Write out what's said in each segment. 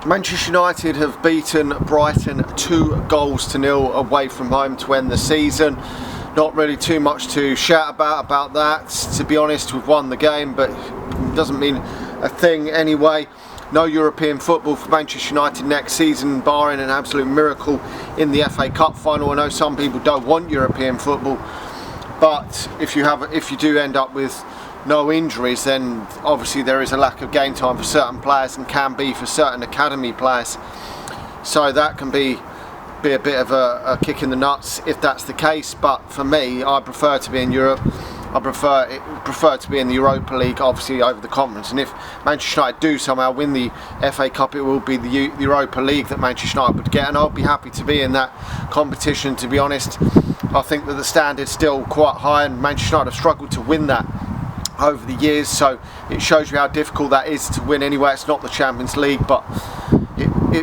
Manchester United have beaten Brighton 2-0 away from home to end the season. Not really too much to shout about that. To be honest, we've won the game, but it doesn't mean a thing anyway. No European football for Manchester United next season, barring an absolute miracle in the FA Cup final. I know some people don't want European football, but if you do end up with no injuries, then obviously there is a lack of game time for certain players, and can be for certain academy players. So that can be a bit of a kick in the nuts if that's the case. But for me, I prefer to be in Europe. I prefer to be in the Europa League, obviously, over the Conference. And if Manchester United do somehow win the FA Cup, it will be the Europa League that Manchester United would get, and I'll be happy to be in that competition. To be honest, I think that the standard's still quite high, and Manchester United have struggled to win that over the years, so it shows you how difficult that is to win anyway. It's not the Champions League, but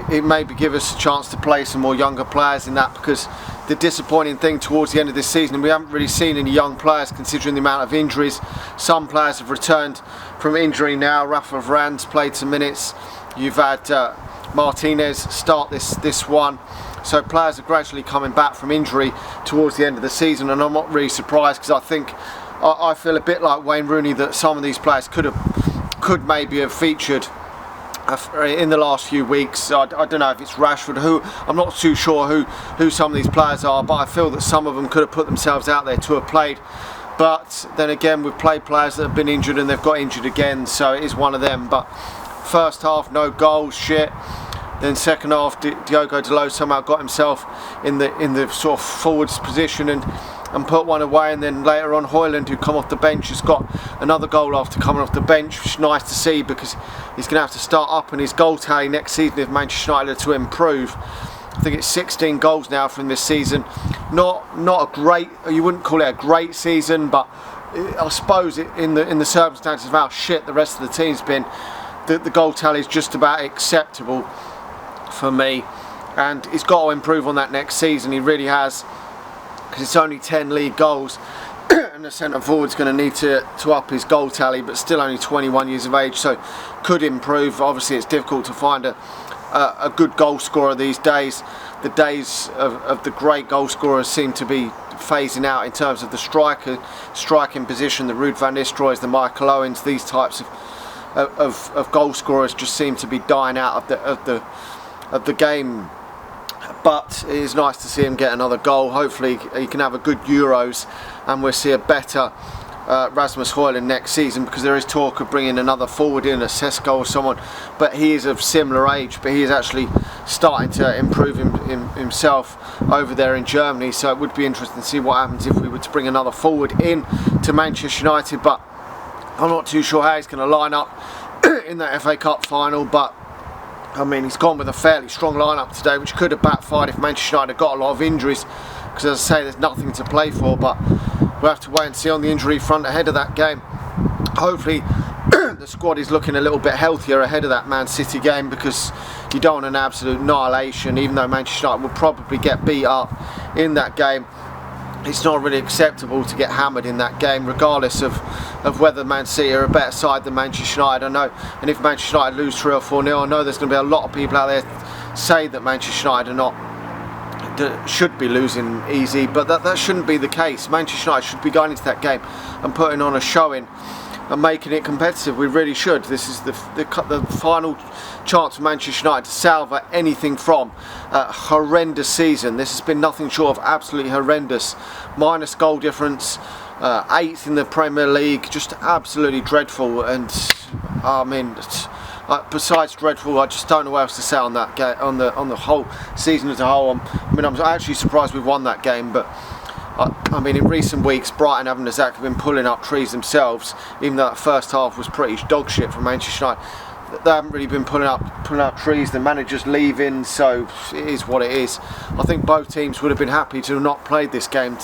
it maybe give us a chance to play some more younger players in that, because the disappointing thing towards the end of this season, we haven't really seen any young players considering the amount of injuries. Some players have returned from injury now. Rafa Varane's played some minutes. You've had Martinez start this one. So players are gradually coming back from injury towards the end of the season, and I'm not really surprised, because I feel a bit like Wayne Rooney, that some of these players could maybe have featured in the last few weeks. I don't know if it's Rashford, I'm not too sure who some of these players are, but I feel that some of them could have put themselves out there to have played. But then again, we've played players that have been injured and they've got injured again, so it is one of them. But first half, no goals, shit. Then second half, Diogo Dalot somehow got himself in the sort of forwards position and put one away, and then later on Hojlund, who come off the bench, has got another goal after coming off the bench, which is nice to see, because he's going to have to start up in his goal tally next season if Manchester United are to improve. I think it's 16 goals now from this season. Not a great, you wouldn't call it a great season, but I suppose in the circumstances of how shit the rest of the team's been, the goal tally is just about acceptable for me, and he's got to improve on that next season. He really has, because it's only 10 league goals and the centre forward's going to need to up his goal tally, but still only 21 years of age, so could improve. Obviously it's difficult to find a good goal scorer these days. The days of the great goal scorers seem to be phasing out in terms of the striking position. The Ruud van Nistelrooys, the Michael Owens, these types of goal scorers just seem to be dying out of the game. But it is nice to see him get another goal. Hopefully he can have a good Euros and we'll see a better Rasmus Hojlund next season, because there is talk of bringing another forward in, a Sesko or someone, but he is of similar age, but he is actually starting to improve himself over there in Germany. So it would be interesting to see what happens if we were to bring another forward in to Manchester United, but I'm not too sure how he's going to line up in that FA Cup final. But I mean, he's gone with a fairly strong lineup today, which could have backfired if Manchester United had got a lot of injuries, because as I say, there's nothing to play for. But we'll have to wait and see on the injury front ahead of that game. Hopefully the squad is looking a little bit healthier ahead of that Man City game, because you don't want an absolute annihilation. Even though Manchester United will probably get beat up in that game, it's not really acceptable to get hammered in that game, regardless of whether Man City are a better side than Manchester United. I know, and if Manchester United lose 3 or 4-0, I know there's going to be a lot of people out there say that Manchester United should be losing easy, but that shouldn't be the case. Manchester United should be going into that game and putting on a showing and making it competitive. We really should. This is the final chance for Manchester United to salve anything from a horrendous season. This has been nothing short of absolutely horrendous. Minus goal difference, 8th in the Premier League, just absolutely dreadful. And I mean, besides dreadful, I just don't know what else to say on that game, on the whole season as a whole. I'm actually surprised we've won that game, but I mean, in recent weeks, Brighton haven't exactly been pulling up trees themselves, even though that first half was pretty dog shit from Manchester United. They haven't really been pulling up trees. The manager's leaving, so it is what it is. I think both teams would have been happy to have not played this game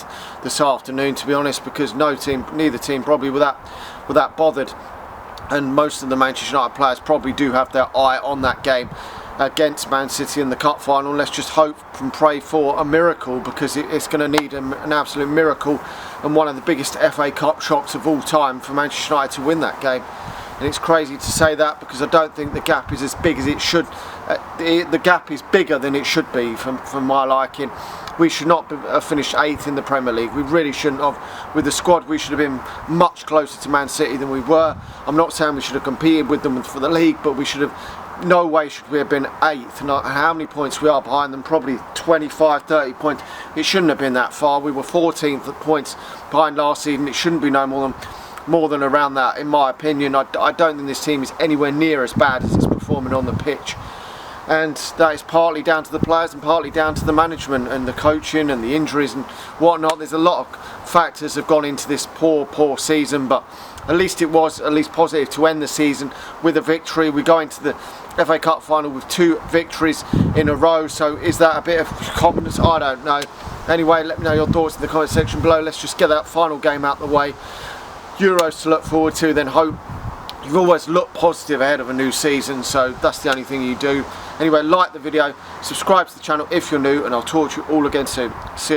this afternoon, to be honest, because neither team probably were that bothered. And most of the Manchester United players probably do have their eye on that game against Man City in the cup final. Let's just hope and pray for a miracle, because it's going to need an absolute miracle and one of the biggest FA Cup shocks of all time for Manchester United to win that game. and it's crazy to say that because I don't think the gap is as big as it should. The gap is bigger than it should be from my liking. We should not have finished 8th in the Premier League. We really shouldn't have. With the squad, we should have been much closer to Man City than we were. I'm not saying we should have competed with them for the league, but we should have, no way should we have been 8th. And how many points we are behind them? Probably 25, 30 points. It shouldn't have been that far. We were 14th at points behind last season. It shouldn't be no more than around that, in my opinion. I don't think this team is anywhere near as bad as it's performing on the pitch. And that is partly down to the players and partly down to the management and the coaching and the injuries and whatnot. There's a lot of factors have gone into this poor season, but at least it was positive to end the season with a victory. We go into the FA Cup final with 2 victories in a row, so is that a bit of confidence? I don't know. Anyway, let me know your thoughts in the comment section below. Let's just get that final game out the way. Euros to look forward to, then hope. You've always looked positive ahead of a new season, so that's the only thing you do. Anyway, like the video, subscribe to the channel if you're new, and I'll talk to you all again soon. See ya.